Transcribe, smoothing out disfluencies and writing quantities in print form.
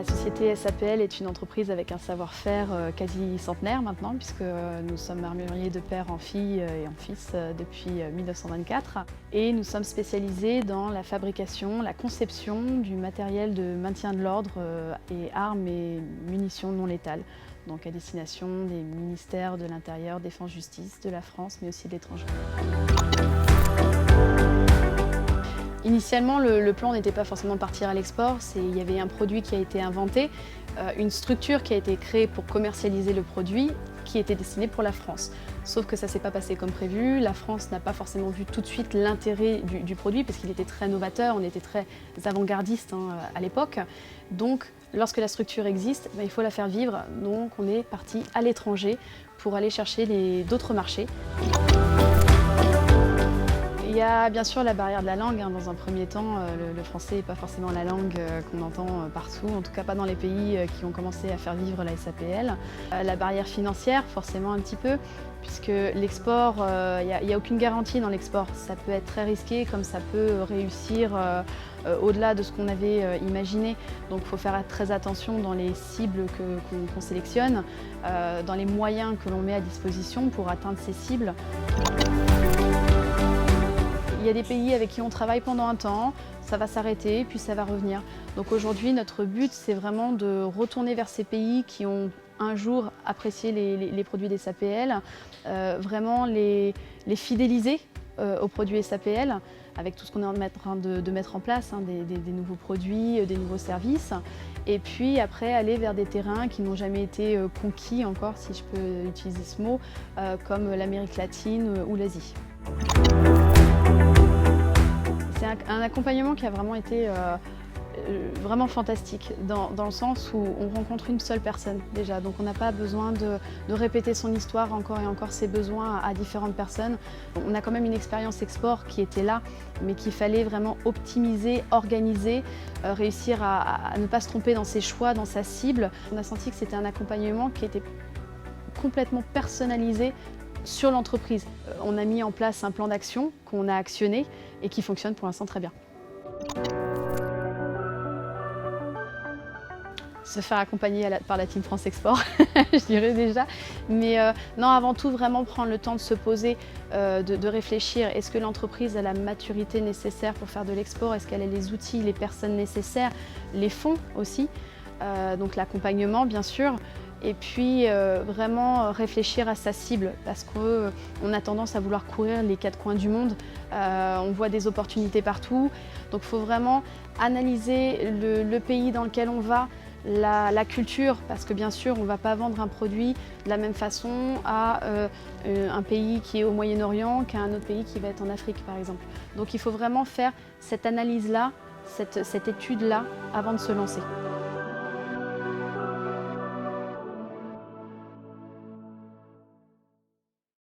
La société SAPL est une entreprise avec un savoir-faire quasi centenaire maintenant, puisque nous sommes armuriers de père en fille et en fils depuis 1924. Et nous sommes spécialisés dans la fabrication, la conception du matériel de maintien de l'ordre et armes et munitions non létales, donc à destination des ministères de l'Intérieur, Défense, Justice, de la France, mais aussi de l'étranger. Initialement, le plan n'était pas forcément de partir à l'export, il y avait un produit qui a été inventé, une structure qui a été créée pour commercialiser le produit qui était destiné pour la France. Sauf que ça ne s'est pas passé comme prévu, la France n'a pas forcément vu tout de suite l'intérêt du produit parce qu'il était très novateur, on était très avant-gardiste à l'époque. Donc lorsque la structure existe, il faut la faire vivre, donc on est parti à l'étranger pour aller chercher d'autres marchés. Il y a bien sûr la barrière de la langue. Dans un premier temps, le français n'est pas forcément la langue qu'on entend partout, en tout cas pas dans les pays qui ont commencé à faire vivre la SAPL. La barrière financière, forcément un petit peu, puisque l'export, il n'y a aucune garantie dans l'export. Ça peut être très risqué comme ça peut réussir au-delà de ce qu'on avait imaginé. Donc il faut faire très attention dans les cibles qu'on sélectionne, dans les moyens que l'on met à disposition pour atteindre ces cibles. Il y a des pays avec qui on travaille pendant un temps, ça va s'arrêter, puis ça va revenir. Donc aujourd'hui, notre but, c'est vraiment de retourner vers ces pays qui ont un jour apprécié les produits des SAPL, vraiment les fidéliser aux produits SAPL, avec tout ce qu'on est en train de mettre en place, des nouveaux produits, des nouveaux services. Et puis après, aller vers des terrains qui n'ont jamais été conquis encore, si je peux utiliser ce mot, comme l'Amérique latine ou l'Asie. C'est un accompagnement qui a vraiment été vraiment fantastique, dans le sens où on rencontre une seule personne déjà, donc on n'a pas besoin de répéter son histoire encore et encore ses besoins à différentes personnes. On a quand même une expérience export qui était là, mais qu'il fallait vraiment optimiser, organiser, réussir à ne pas se tromper dans ses choix, dans sa cible. On a senti que c'était un accompagnement qui était complètement personnalisé sur l'entreprise. On a mis en place un plan d'action qu'on a actionné et qui fonctionne pour l'instant très bien. Se faire accompagner par la Team France Export, je dirais déjà. Mais non, avant tout, vraiment prendre le temps de se poser, de réfléchir. Est-ce que l'entreprise a la maturité nécessaire pour faire de l'export? Est-ce qu'elle a les outils, les personnes nécessaires, les fonds aussi? Donc l'accompagnement, bien sûr. Et puis vraiment réfléchir à sa cible, parce qu'on a tendance à vouloir courir les quatre coins du monde. On voit des opportunités partout. Donc il faut vraiment analyser le pays dans lequel on va, la culture, parce que bien sûr on ne va pas vendre un produit de la même façon à un pays qui est au Moyen-Orient qu'à un autre pays qui va être en Afrique par exemple. Donc il faut vraiment faire cette analyse-là, cette étude-là avant de se lancer.